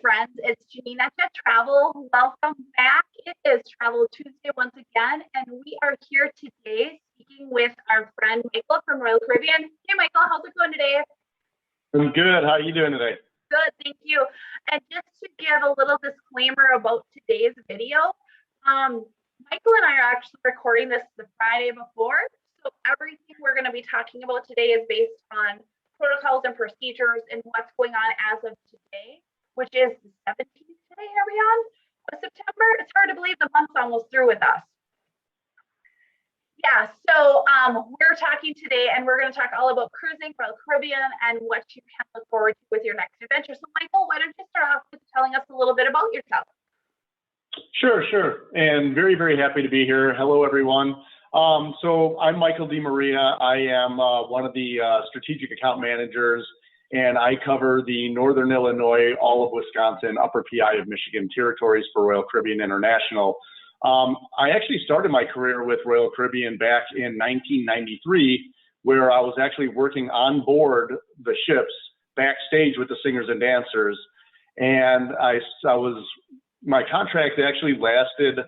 friends. It's Janine at Travel. Welcome back. It is Travel Tuesday once again, and we are here today speaking with our friend Michael from Royal Caribbean. Hey, Michael, how's it going today? I'm good. How are you doing today? Good, thank you. And just to give a little disclaimer about today's video, Michael and I are actually recording this the Friday before, so everything we're going to be talking about today is based on protocols and procedures and what's going on as of today, which is the 17th today, are we on? Of September? It's hard to believe the month's almost through with us. Yeah, so we're talking today and we're going to talk all about cruising, Royal Caribbean, and what you can look forward to with your next adventure. So Michael, why don't you start off with telling us a little bit about yourself? Sure. And very, very happy to be here. Hello, everyone. So I'm Michael DeMaria. I am one of the strategic account managers, and I cover the Northern Illinois, all of Wisconsin, Upper PI of Michigan territories for Royal Caribbean International. I actually started my career with Royal Caribbean back in 1993, where I was actually working on board the ships backstage with the singers and dancers. And my contract actually lasted,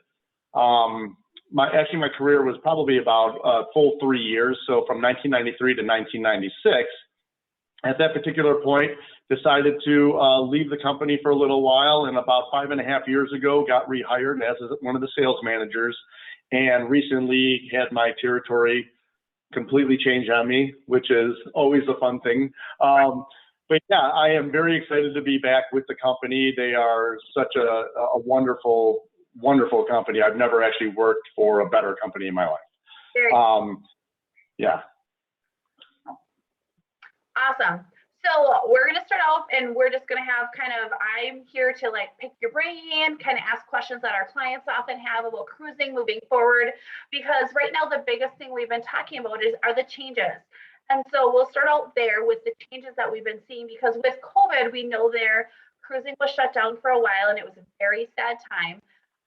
my career was probably about a full 3 years. So from 1993 to 1996. At that particular point, decided to leave the company for a little while, and about 5.5 years ago, got rehired as one of the sales managers, and recently had my territory completely changed on me, which is always a fun thing. But yeah, I am very excited to be back with the company. They are such a wonderful, wonderful company. I've never actually worked for a better company in my life. Yeah. Awesome. So we're going to start off and we're just going to have I'm here to pick your brain, kind of ask questions that our clients often have about cruising moving forward, because right now the biggest thing we've been talking about are the changes. And so we'll start out there with the changes that we've been seeing, because with COVID, we know cruising was shut down for a while and it was a very sad time.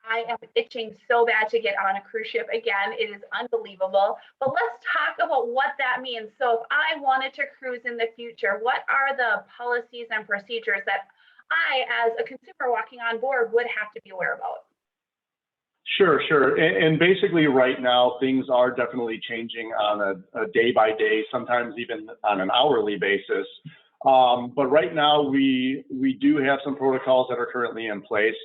I am itching so bad to get on a cruise ship again. It is unbelievable. But let's talk about what that means. So if I wanted to cruise in the future, what are the policies and procedures that I, as a consumer walking on board, would have to be aware about? Sure. And basically right now, things are definitely changing on a day-by-day, sometimes even on an hourly basis. But right now, we do have some protocols that are currently in place.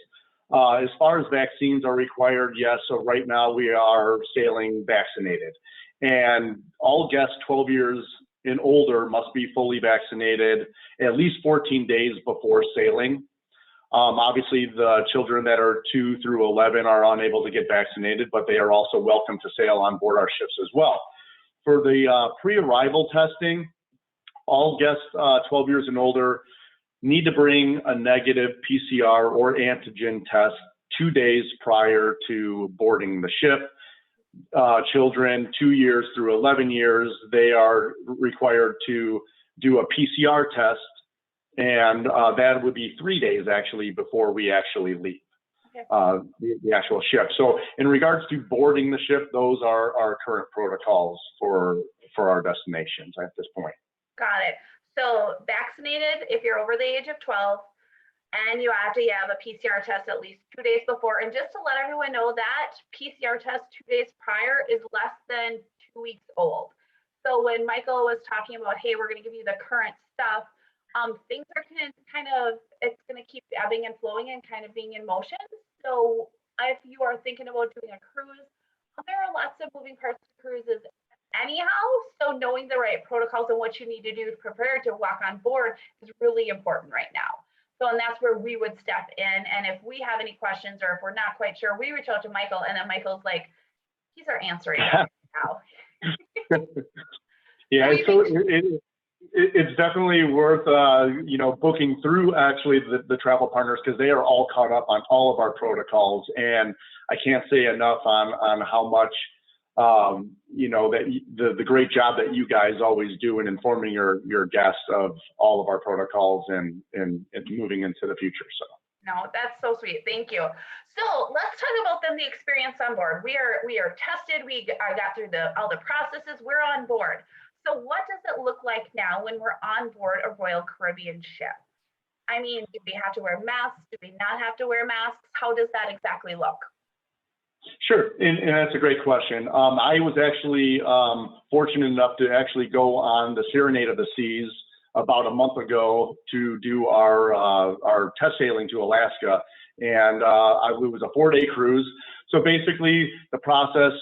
As far as vaccines are required, yes. So right now we are sailing vaccinated, and all guests 12 years and older must be fully vaccinated at least 14 days before sailing. Obviously, the children that are 2 through 11 are unable to get vaccinated, but they are also welcome to sail on board our ships as well. For the pre-arrival testing, all guests 12 years and older need to bring a negative PCR or antigen test 2 days prior to boarding the ship. Children 2 years through 11 years, they are required to do a PCR test, and that would be 3 days actually before we actually leave the actual ship. So in regards to boarding the ship, those are our current protocols for our destinations at this point. Got it. So vaccinated if you're over the age of 12, and you have to have a PCR test at least 2 days before. And just to let everyone know, that PCR test 2 days prior is less than 2 weeks old. So when Michael was talking about, hey, we're going to give you the current stuff, things are it's going to keep ebbing and flowing and kind of being in motion. So if you are thinking about doing a cruise, there are lots of moving parts to cruises anyhow, so knowing the right protocols and what you need to do to prepare to walk on board is really important right now. So, and that's where we would step in, and if we have any questions or if we're not quite sure, we reach out to Michael, and then Michael's like, he's our answering now. Yeah, so it's definitely worth booking through actually the travel partners, because they are all caught up on all of our protocols, and I can't say enough on how much that the great job that you guys always do in informing your guests of all of our protocols and moving into the future. So no, that's so sweet. Thank you. So let's talk about then the experience on board. We are tested. I got through all the processes. We're on board. So what does it look like now when we're on board a Royal Caribbean ship? I mean, do we have to wear masks? Do we not have to wear masks? How does that exactly look? Sure, and that's a great question. I was actually fortunate enough to actually go on the Serenade of the Seas about a month ago to do our test sailing to Alaska, and it was a 4-day cruise. So basically, the process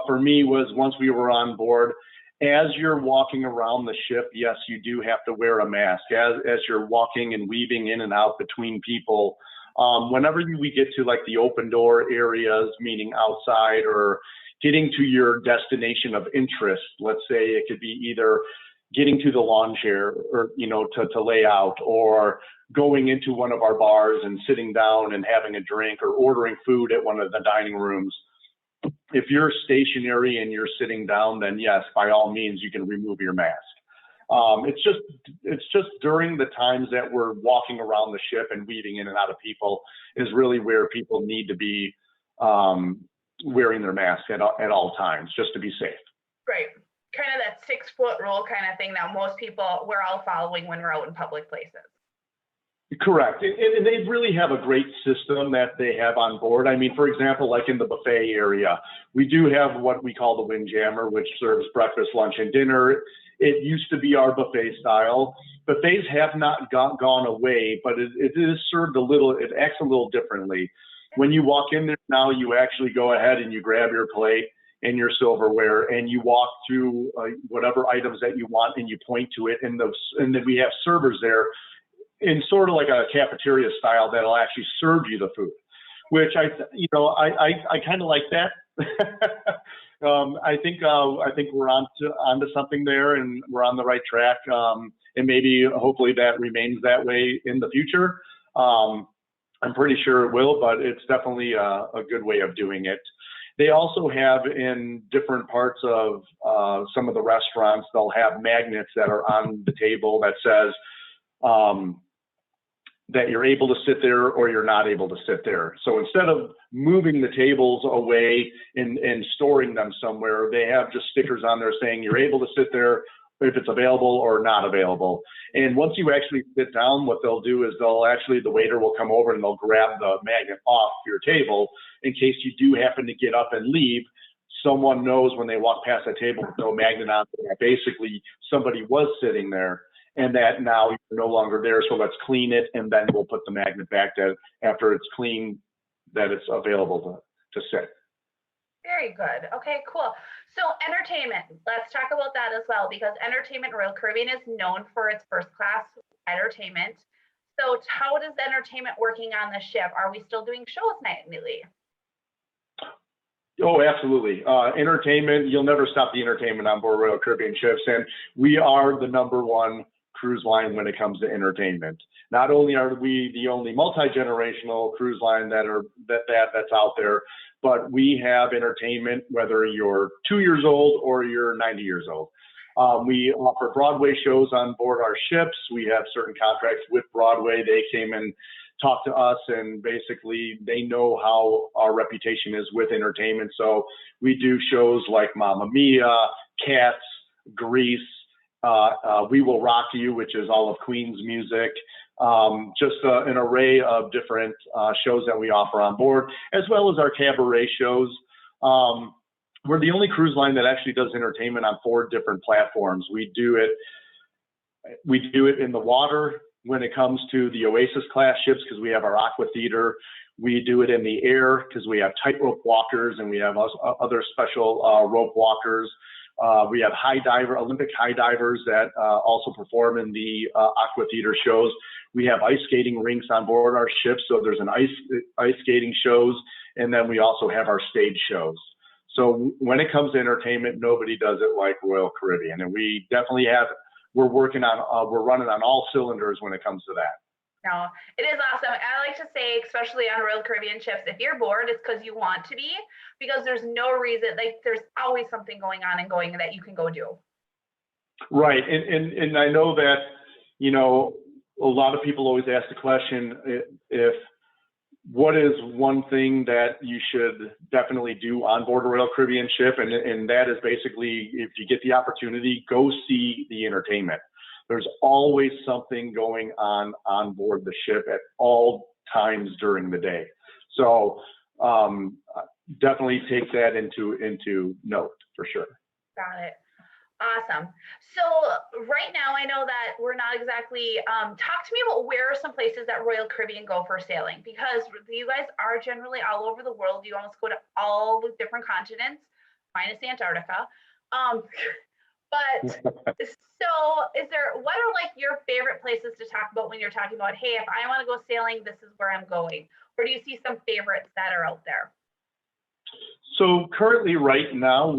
for me was once we were on board, as you're walking around the ship, yes, you do have to wear a mask. As you're walking and weaving in and out between people, whenever we get to like the open door areas, meaning outside or getting to your destination of interest, let's say it could be either getting to the lawn chair or, to lay out, or going into one of our bars and sitting down and having a drink, or ordering food at one of the dining rooms. If you're stationary and you're sitting down, then yes, by all means, you can remove your mask. It's just during the times that we're walking around the ship and weaving in and out of people is really where people need to be wearing their mask at all times, just to be safe. Right. Kind of that 6-foot rule kind of thing that we're all following when we're out in public places. Correct. And they really have a great system that they have on board. I mean, for example, like in the buffet area, we do have what we call the Windjammer, which serves breakfast, lunch, and dinner. It used to be our buffet style. Buffets have not gone away, but it is served it acts a little differently. When you walk in there now, you actually go ahead and you grab your plate and your silverware and you walk through whatever items that you want and you point to it. And then we have servers there in sort of like a cafeteria style that'll actually serve you the food, which I kind of like that. I think we're onto something there, and we're on the right track. And maybe hopefully that remains that way in the future. I'm pretty sure it will, but it's definitely a good way of doing it. They also have in different parts of some of the restaurants, they'll have magnets that are on the table that says that you're able to sit there or you're not able to sit there. So instead of moving the tables away and storing them somewhere, they have just stickers on there saying you're able to sit there if it's available or not available. And once you actually sit down, what they'll do is the waiter will come over and they'll grab the magnet off your table in case you do happen to get up and leave. Someone knows when they walk past that table with no magnet on there, basically somebody was sitting there, and that now you're no longer there. So let's clean it, and then we'll put the magnet back that after it's clean, that it's available to sit. Very good. Okay, cool. So entertainment, let's talk about that as well, because Entertainment Royal Caribbean is known for its first class entertainment. So how does entertainment working on the ship? Are we still doing shows nightly? Oh, absolutely. Entertainment, you'll never stop the entertainment on board Royal Caribbean ships. And we are the #1 cruise line when it comes to entertainment. Not only are we the only multi-generational cruise line that's out there, but we have entertainment whether you're 2 years old or you're 90 years old. We offer Broadway shows on board our ships. We have certain contracts with Broadway. They came and talked to us, and basically they know how our reputation is with entertainment. So we do shows like Mamma Mia, Cats, Grease, We Will Rock You, which is all of Queen's music. Just an array of different shows that we offer on board, as well as our cabaret shows. We're the only cruise line that actually does entertainment on 4 different platforms. We do it in the water when it comes to the Oasis class ships, because we have our Aqua Theater. We do it in the air because we have tightrope walkers, and we have other special rope walkers. We have Olympic high divers that also perform in the Aqua Theater shows. We have ice skating rinks on board our ships, so there's an ice skating shows, and then we also have our stage shows. So when it comes to entertainment, nobody does it like Royal Caribbean, and we definitely we're running on all cylinders when it comes to that. No, it is awesome. I like to say, especially on Royal Caribbean ships, if you're bored, it's because you want to be, because there's no reason, there's always something going on and going that you can go do. Right. And I know that, a lot of people always ask the question, what is one thing that you should definitely do on board a Royal Caribbean ship? And that is basically, if you get the opportunity, go see the entertainment. There's always something going on board the ship at all times during the day. So definitely take that into note for sure. Got it. Awesome. So right now, I know that we're not exactly, talk to me about where are some places that Royal Caribbean go for sailing, because you guys are generally all over the world. You almost go to all the different continents, minus Antarctica. But so what are like your favorite places to talk about when you're talking about, hey, if I want to go sailing, this is where I'm going? Or do you see some favorites that are out there? So currently right now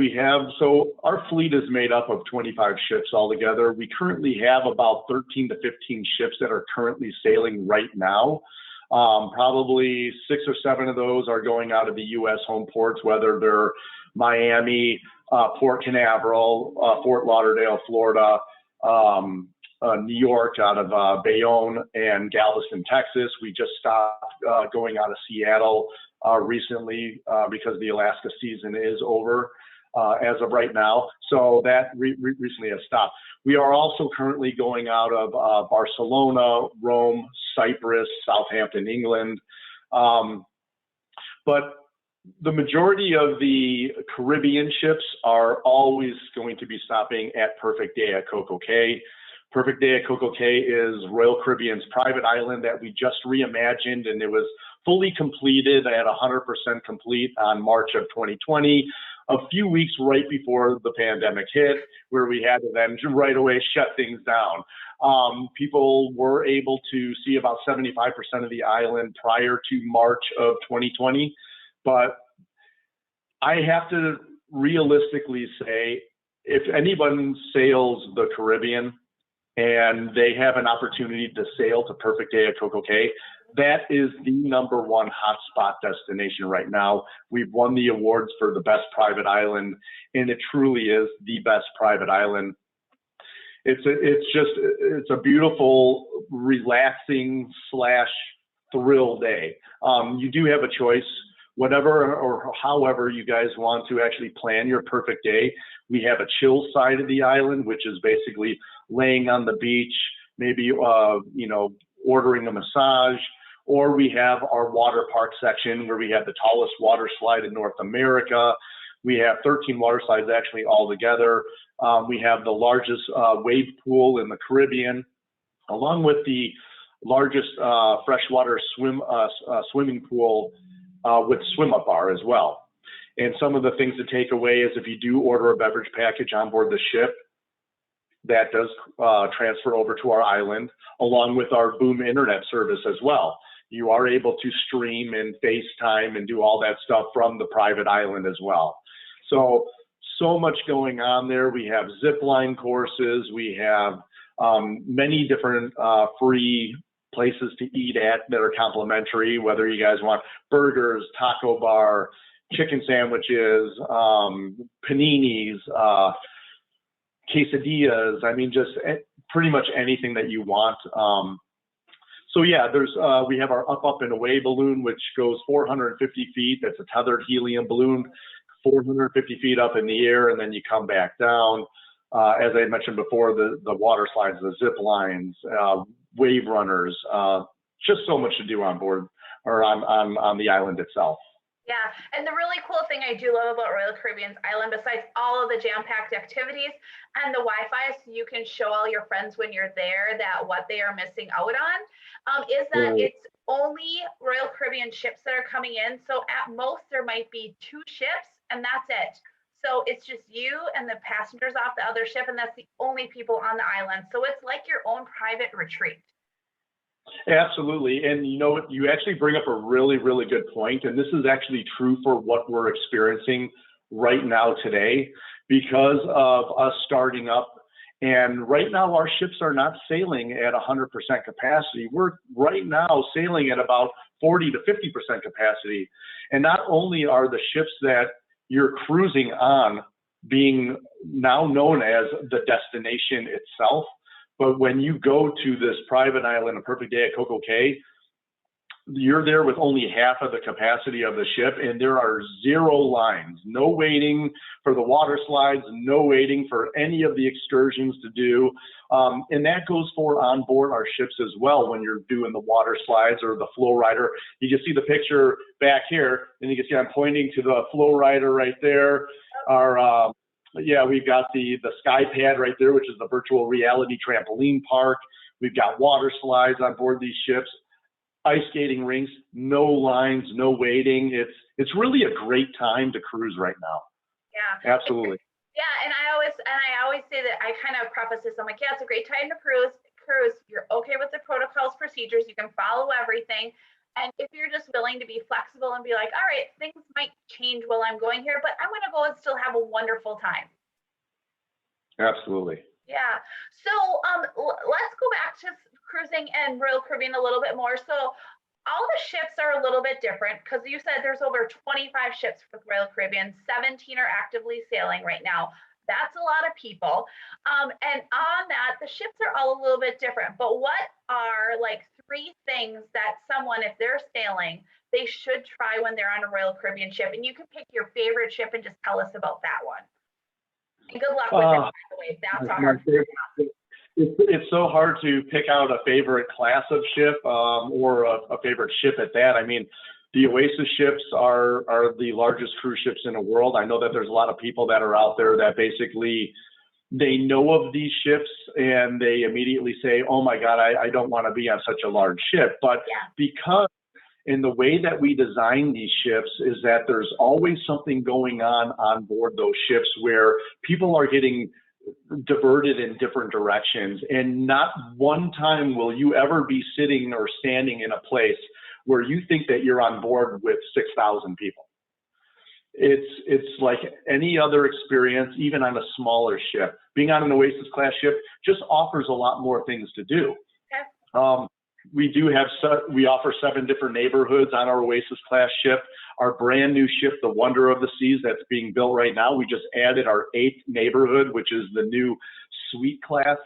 our fleet is made up of 25 ships altogether. We currently have about 13 to 15 ships that are currently sailing right now. Probably 6 or 7 of those are going out of the U.S. home ports, whether they're Miami, Port Canaveral, Fort Lauderdale, Florida, New York out of Bayonne, and Galveston, Texas. We just stopped going out of Seattle recently because the Alaska season is over as of right now. So that recently has stopped. We are also currently going out of Barcelona, Rome, Cyprus, Southampton, England. But the majority of the Caribbean ships are always going to be stopping at Perfect Day at Coco Cay. Perfect Day at Coco Cay is Royal Caribbean's private island that we just reimagined, and it was fully completed at 100% complete on March of 2020, a few weeks right before the pandemic hit, where we had to then right away shut things down. People were able to see about 75% of the island prior to March of 2020. But I have to realistically say, if anyone sails the Caribbean and they have an opportunity to sail to Perfect Day at Coco Cay, that is the #1 hotspot destination right now. We've won the awards for the best private island, and it truly is the best private island. It's a beautiful, relaxing / thrill day. You do have a choice. Whatever or however you guys want to actually plan your perfect day. We have a chill side of the island, which is basically laying on the beach, maybe ordering a massage, or we have our water park section where we have the tallest water slide in North America. We have 13 water slides actually all together. We have the largest wave pool in the Caribbean, along with the largest freshwater swimming pool with swim-up bar as well. And some of the things to take away is if you do order a beverage package on board the ship, that does transfer over to our island, along with our Boom internet service as well. You are able to stream and FaceTime and do all that stuff from the private island as well. So much going on there. We have zip line courses. We have many different free places to eat at that are complimentary, whether you guys want burgers, taco bar, chicken sandwiches, paninis, quesadillas. I mean, just pretty much anything that you want. So yeah, we have our Up and Away balloon, which goes 450 feet. That's a tethered helium balloon, 450 feet up in the air, and then you come back down. As I mentioned before, the water slides, the zip lines, wave runners, just so much to do on board or on the island itself. Yeah, and the really cool thing I do love about Royal Caribbean's island, besides all of the jam-packed activities and the Wi-Fi, so you can show all your friends when you're there that what they are missing out on, is that it's only Royal Caribbean ships that are coming in. So at most there might be 2 ships, and that's it. So it's just you and the passengers off the other ship, and that's the only people on the island. So it's like your own private retreat. Absolutely. And you know what, you actually bring up a really, really good point. And this is actually true for what we're experiencing right now today because of us starting up. And right now our ships are not sailing at 100% capacity. We're right now sailing at about 40 to 50% capacity. And not only are the ships that you're cruising on being now known as the destination itself, but when you go to this private island, A Perfect Day at Coco Cay, you're there with only half of the capacity of the ship, and there are 0 lines, no waiting for the water slides, no waiting for any of the excursions to do. And that goes for on board our ships as well. When you're doing the water slides or the flow rider, you can see the picture back here, and you can see I'm pointing to the flow rider right there. Our yeah, we've got the sky pad right there, which is the virtual reality trampoline park. We've got water slides on board these ships, ice skating rinks, no lines, no waiting. It's really a great time to cruise right now. Yeah. Absolutely. Yeah, and I always say that, I kind of preface this. I'm like, yeah, it's a great time to cruise. You're okay with the protocols, procedures, you can follow everything. And if you're just willing to be flexible and be like, all right, things might change while I'm going here, but I'm going to go and still have a wonderful time. Absolutely. Yeah. So let's go back to cruising and Royal Caribbean a little bit more. So all the ships are a little bit different, because you said there's over 25 ships with Royal Caribbean, 17 are actively sailing right now. That's a lot of people. And on that, the ships are all a little bit different. But what are like 3 things that someone, if they're sailing, they should try when they're on a Royal Caribbean ship? And you can pick your favorite ship and just tell us about that one. And good luck with it, by the way. That's hard. It's so hard to pick out a favorite class of ship, or a favorite ship at that. I mean, the Oasis ships are the largest cruise ships in the world. I know that there's a lot of people that are out there that basically they know of these ships and they immediately say, oh my God, I don't want to be on such a large ship. But because in the way that we design these ships is that there's always something going on board those ships where people are getting diverted in different directions. And not one time will you ever be sitting or standing in a place where you think that you're on board with 6,000 people. It's like any other experience, even on a smaller ship. Being on an Oasis class ship just offers a lot more things to do. Okay. We offer 7 different neighborhoods on our Oasis class ship. Our brand new ship, the Wonder of the Seas, that's being built right now. We just added our 8th neighborhood, which is the new suite class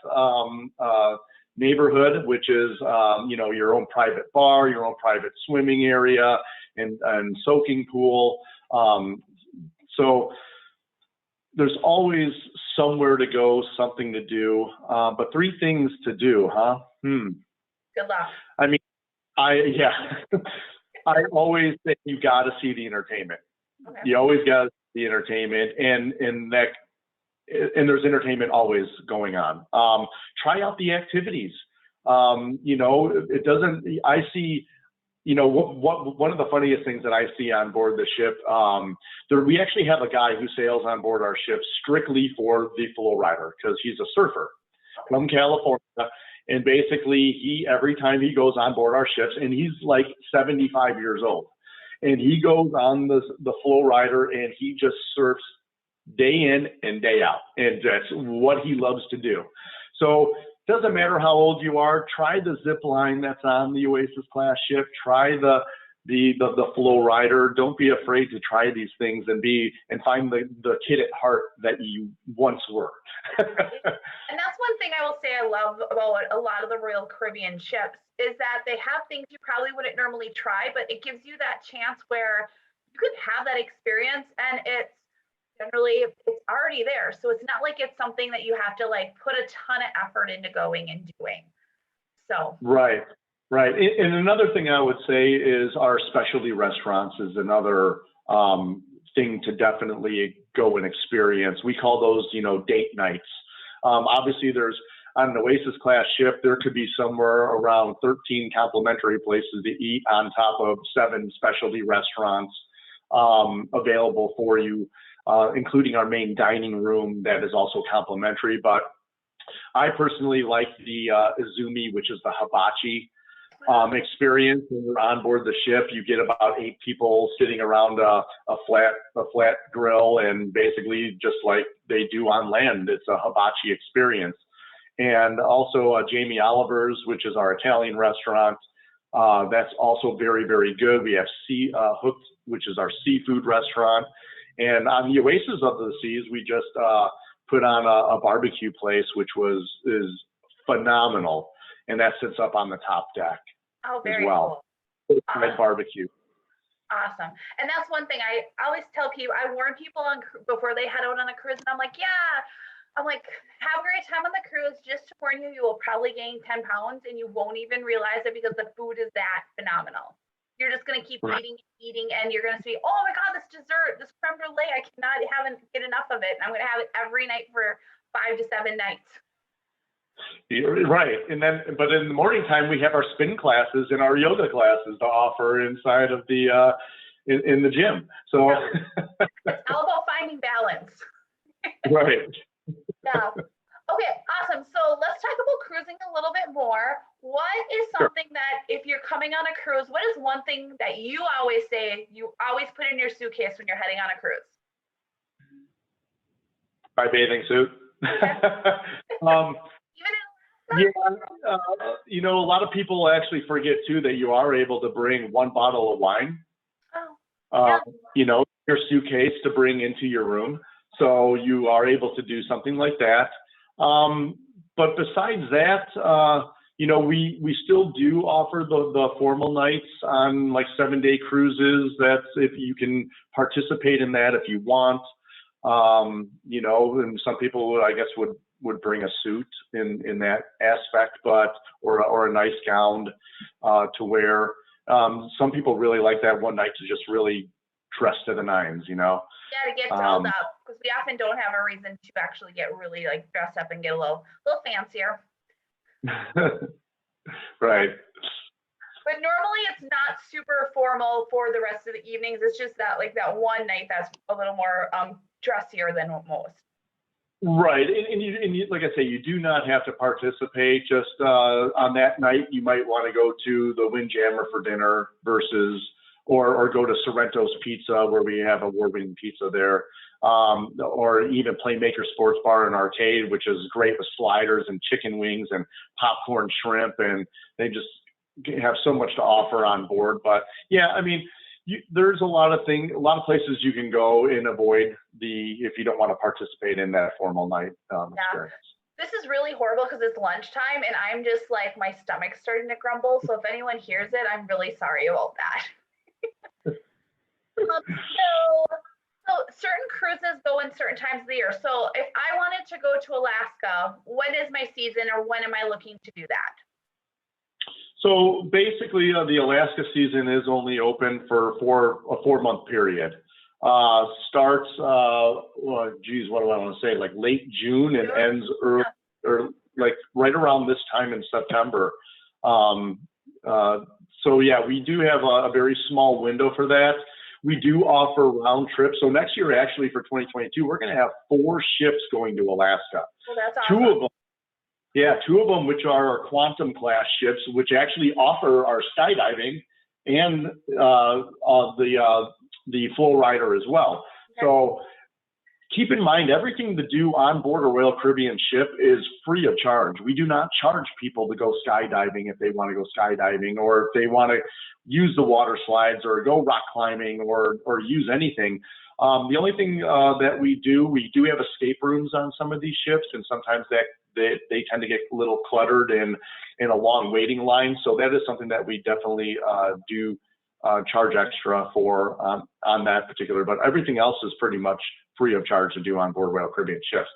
neighborhood, which is your own private bar, your own private swimming area, and soaking pool. So there's always somewhere to go, something to do. But 3 things to do, huh? Good luck. I mean, I always think you got to see the entertainment. Okay. You always got to see the entertainment, and there's entertainment always going on. Try out the activities. It doesn't. I see. One of the funniest things that I see on board the ship. We actually have a guy who sails on board our ship strictly for the flow rider because he's a surfer from California. And basically, every time he goes on board our ships, and he's like 75 years old, and he goes on the flow rider, and he just surfs day in and day out, and that's what he loves to do. So it doesn't matter how old you are. Try the zip line that's on the Oasis class ship. Try the flow rider. Don't be afraid to try these things and find the kid at heart that you once were. And that's one thing I will say I love about a lot of the Royal Caribbean ships is that they have things you probably wouldn't normally try, but it gives you that chance where you could have that experience, and it's already there. So it's not like it's something that you have to like put a ton of effort into going and doing. So Right. And another thing I would say is our specialty restaurants is another thing to definitely go and experience. We call those, date nights. Obviously, on an Oasis class ship, there could be somewhere around 13 complimentary places to eat on top of 7 specialty restaurants available for you, including our main dining room that is also complimentary. But I personally like the Izumi, which is the hibachi experience. When you're on board the ship, you get about 8 people sitting around a flat grill, and basically just like they do on land, it's a hibachi experience. And also Jamie Oliver's, which is our Italian restaurant. That's also very, very good. We have Hooked, which is our seafood restaurant. And on the Oasis of the Seas, we just put on a barbecue place, which is phenomenal. And that sits up on the top deck. very as well. cool. Red barbecue. Awesome. And that's one thing I always tell people, I warn people on before they head out on a cruise, and I'm like, have a great time on the cruise. Just to warn you, you will probably gain 10 pounds and you won't even realize it because the food is that phenomenal. You're just going to keep eating, and you're going to see, oh my God, this dessert, this creme brulee, I cannot get enough of it. And I'm going to have it every night for 5 to 7 nights. You're right. But in the morning time, we have our spin classes and our yoga classes to offer inside of the, in the gym. So it's all about finding balance. Right. Yeah. Okay, awesome. So let's talk about cruising a little bit more. What is something that, if you're coming on a cruise, what is one thing that you always say you always put in your suitcase when you're heading on a cruise? My bathing suit. A lot of people actually forget too that you are able to bring 1 bottle of wine. Your suitcase to bring into your room. So you are able to do something like that. But besides that, we still do offer the formal nights on like 7-day cruises. That's if you can participate in that if you want. And some people I guess would bring a suit in that aspect, or a nice gown to wear. Some people really like that one night to just really dress to the nines, Yeah, to get dolled up, because we often don't have a reason to actually get really like dressed up and get a little fancier. Right. But normally it's not super formal for the rest of the evenings. It's just that one night that's a little more dressier than most. Right, and you, like I say, you do not have to participate. Just on that night, you might want to go to the Windjammer for dinner or go to Sorrento's Pizza, where we have award-winning pizza there, or even Playmaker Sports Bar and Arcade, which is great with sliders and chicken wings and popcorn shrimp, and they just have so much to offer on board. But yeah, I mean, there's a lot of places you can go and avoid if you don't want to participate in that formal night experience. This is really horrible because it's lunchtime and I'm just like, my stomach's starting to grumble. So if anyone hears it, I'm really sorry about that. So certain cruises go in certain times of the year. So if I wanted to go to Alaska, when is my season, or when am I looking to do that? So basically, the Alaska season is only open for a 4-month period. Starts, what do I want to say, like late June and ends early, or like right around this time in September. So yeah, we do have a very small window for that. We do offer round trips. So next year, actually for 2022, we're going to have 4 ships going to Alaska. Well, that's awesome. 2 of them, which are our Quantum class ships, which actually offer our skydiving and the Flow Rider as well. Okay. So keep in mind, everything to do on board a Royal Caribbean ship is free of charge. We do not charge people to go skydiving if they want to go skydiving, or if they want to use the water slides or go rock climbing or use anything. The only thing that we do have escape rooms on some of these ships, and sometimes they tend to get a little cluttered in a long waiting line. So that is something that we definitely do charge extra for on that particular, but everything else is pretty much free of charge to do on board Royal Caribbean ships.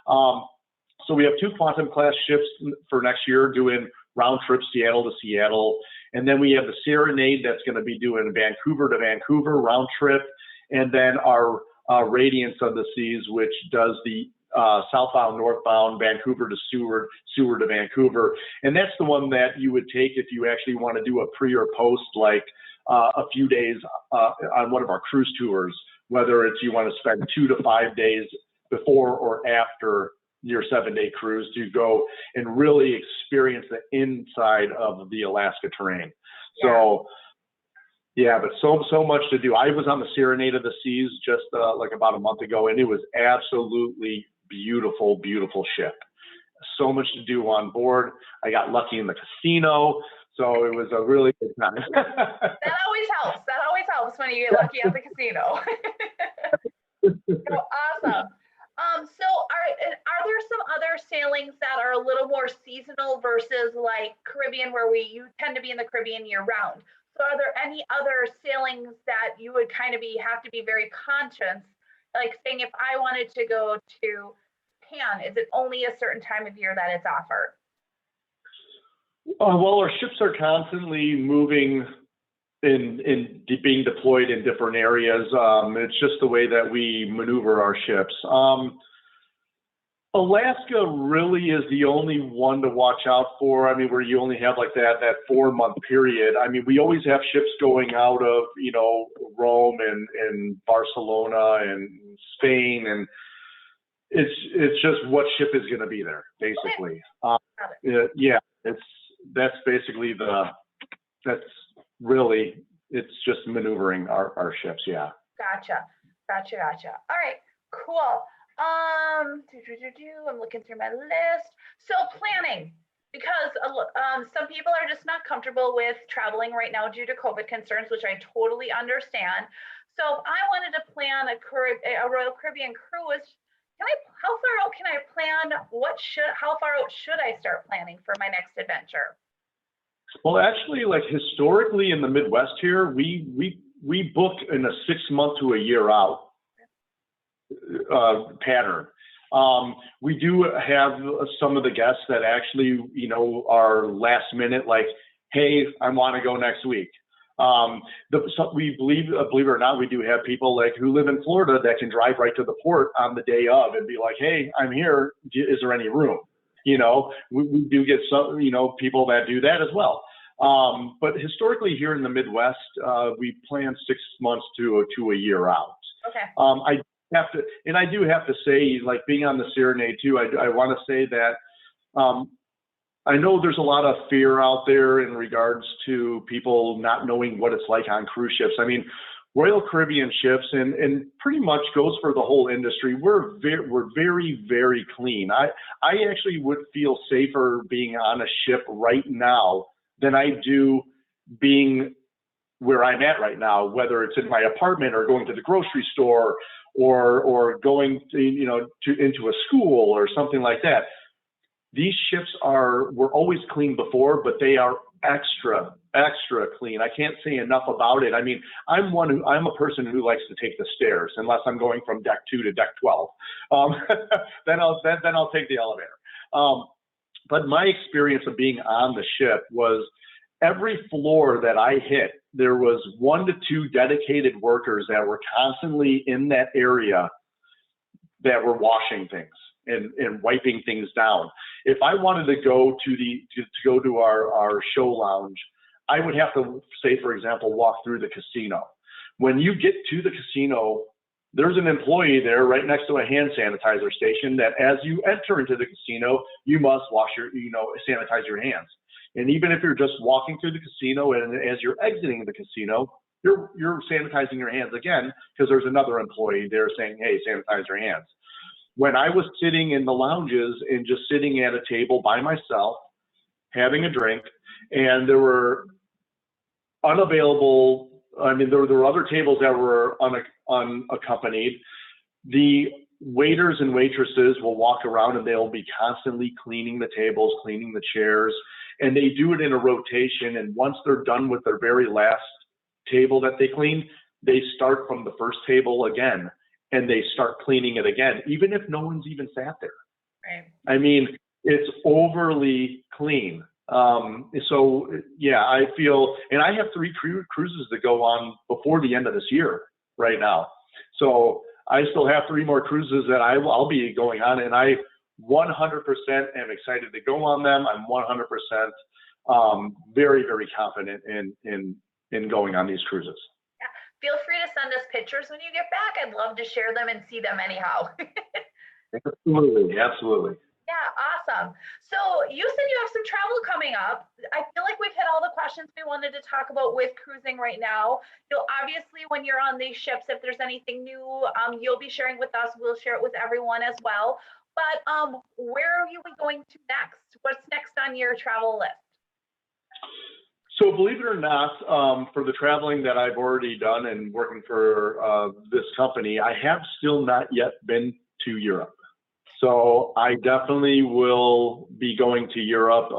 So we have 2 Quantum class ships for next year doing round trips Seattle to Seattle. And then we have the Serenade that's going to be doing Vancouver to Vancouver round trip. And then our Radiance of the Seas, which does the southbound, northbound, Vancouver to Seward, Seward to Vancouver. And that's the one that you would take if you actually want to do a pre or post, like a few days on one of our cruise tours, whether it's you want to spend 2 to 5 days before or after your 7-day cruise to go and really experience the inside of the Alaska terrain. Yeah. So yeah, but so much to do. I was on the Serenade of the Seas just like about a month ago, and it was absolutely beautiful, beautiful ship. So much to do on board. I got lucky in the casino, so it was a really good time. That always helps. That always helps when you get lucky at the casino. So awesome. So are there some other sailings that are a little more seasonal versus like Caribbean, where you tend to be in the Caribbean year round? So are there any other sailings that you would kind of have to be very conscious, like saying if I wanted to go to Japan, is it only a certain time of year that it's offered? Well, our ships are constantly moving being deployed in different areas. It's just the way that we maneuver our ships. Alaska really is the only one to watch out for. I mean, where you only have like that 4-month period. I mean, we always have ships going out of, Rome and Barcelona and Spain, and it's just what ship is going to be there, basically. Yeah, that's basically it's just maneuvering our ships. Yeah. Gotcha. All right, cool. I'm looking through my list. So planning, because some people are just not comfortable with traveling right now due to COVID concerns, which I totally understand. So if I wanted to plan a Royal Caribbean cruise, how far out can I plan? How far out should I start planning for my next adventure? Well, actually, like historically in the Midwest here, we book in a 6-month to a year out pattern. We do have some of the guests that actually, are last minute, like, hey, I want to go next week. We believe it or not, we do have people like who live in Florida that can drive right to the port on the day of and be like, hey, I'm here. Is there any room? We do get some, people that do that as well. But historically here in the Midwest, we plan 6 months to a year out. Okay. I do have to say, like being on the Serenade too, I want to say that I know there's a lot of fear out there in regards to people not knowing what it's like on cruise ships. I mean, Royal Caribbean ships and pretty much goes for the whole industry. We're very, very clean. I actually would feel safer being on a ship right now than I do being where I'm at right now, whether it's in my apartment or going to the grocery store or going to, into a school or something like that. These ships were always clean before, but they are extra clean. I can't say enough about it. I mean, I'm a person who likes to take the stairs unless I'm going from deck 2 to deck 12. Then I'll take the elevator. But my experience of being on the ship was every floor that I hit, there was 1 to 2 dedicated workers that were constantly in that area that were washing things and wiping things down. If I wanted to go to our show lounge, I would have to say, for example, walk through the casino. When you get to the casino, there's an employee there right next to a hand sanitizer station that as you enter into the casino, you must sanitize your hands. And even if you're just walking through the casino and as you're exiting the casino, you're sanitizing your hands again because there's another employee there saying, hey, sanitize your hands. When I was sitting in the lounges and just sitting at a table by myself, having a drink, and there were unavailable, there were other tables that were unaccompanied. The waiters and waitresses will walk around and they'll be constantly cleaning the tables, cleaning the chairs, and they do it in a rotation. And once they're done with their very last table that they clean, they start from the first table again. And they start cleaning it again, even if no one's even sat there. Right. I mean, it's overly clean. So yeah, I feel, and I have 3 cruises that go on before the end of this year right now. So I still have 3 more cruises that I'll be going on, and I 100% am excited to go on them. I'm 100% very, very confident in going on these cruises. Feel free to send us pictures when you get back. I'd love to share them and see them anyhow. Absolutely. Yeah, awesome. So you said you have some travel coming up. I feel like we've hit all the questions we wanted to talk about with cruising right now. Obviously, when you're on these ships, if there's anything new, you'll be sharing with us. We'll share it with everyone as well. But where are you going to next? What's next on your travel list? So believe it or not, for the traveling that I've already done and working for this company, I have still not yet been to Europe. So I definitely will be going to Europe,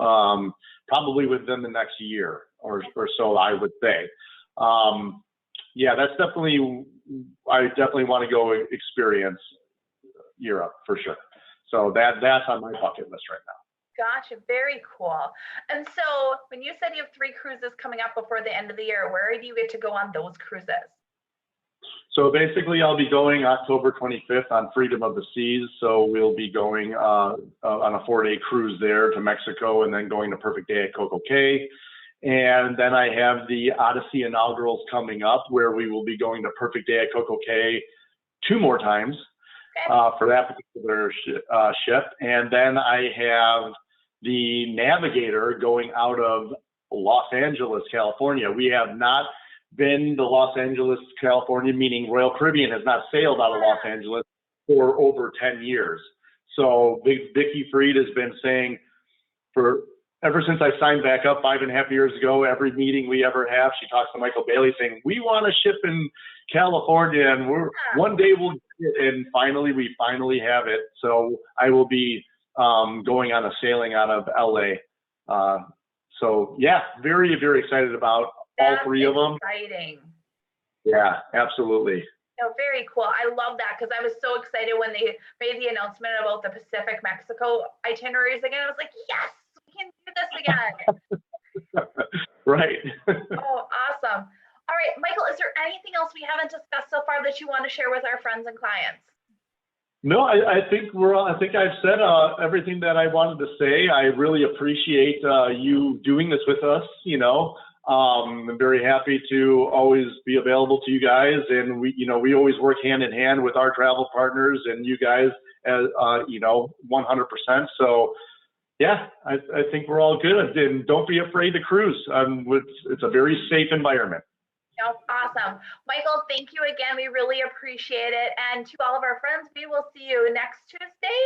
probably within the next year or so, I would say. Yeah, that's definitely, I definitely want to go experience Europe for sure. So that's on my bucket list right now. Gotcha. Very cool. And so when you said you have 3 cruises coming up before the end of the year, where do you get to go on those cruises? So basically, I'll be going October 25th on Freedom of the Seas. So we'll be going on a 4-day cruise there to Mexico, and then going to Perfect Day at Coco Cay. And then I have the Odyssey inaugurals coming up, where we will be going to Perfect Day at Coco Cay 2 more times for that particular ship. And then I have the Navigator going out of Los Angeles, California. We have not been to Los Angeles, California, meaning Royal Caribbean has not sailed out of Los Angeles for over 10 years. So Vicky Freed has been saying ever since I signed back up 5.5 years ago, every meeting we ever have, she talks to Michael Bailey saying, we want a ship in California, and one day we'll get it. And we finally have it. So I will be going on a sailing out of LA. So yeah, very, very excited about all 3 of them. Exciting. Yeah, absolutely. No, very cool. I love that, because I was so excited when they made the announcement about the Pacific Mexico itineraries again. I was like, yes, we can do this again. Right. Oh, awesome. All right, Michael, is there anything else we haven't discussed so far that you want to share with our friends and clients? No, I think I think I've said everything that I wanted to say. I really appreciate you doing this with us. I'm very happy to always be available to you guys, and we always work hand in hand with our travel partners and you guys, as 100%. So yeah, I think we're all good, and don't be afraid to cruise. It's a very safe environment. No, awesome. Michael, thank you again. We really appreciate it. And to all of our friends, we will see you next Tuesday.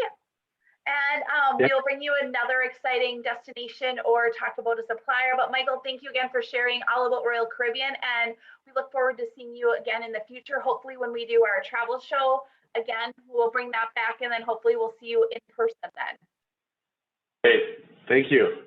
And we'll bring you another exciting destination or talk about a supplier. But Michael, thank you again for sharing all about Royal Caribbean. And we look forward to seeing you again in the future. Hopefully when we do our travel show again, we'll bring that back, and then hopefully we'll see you in person then. Great. Thank you.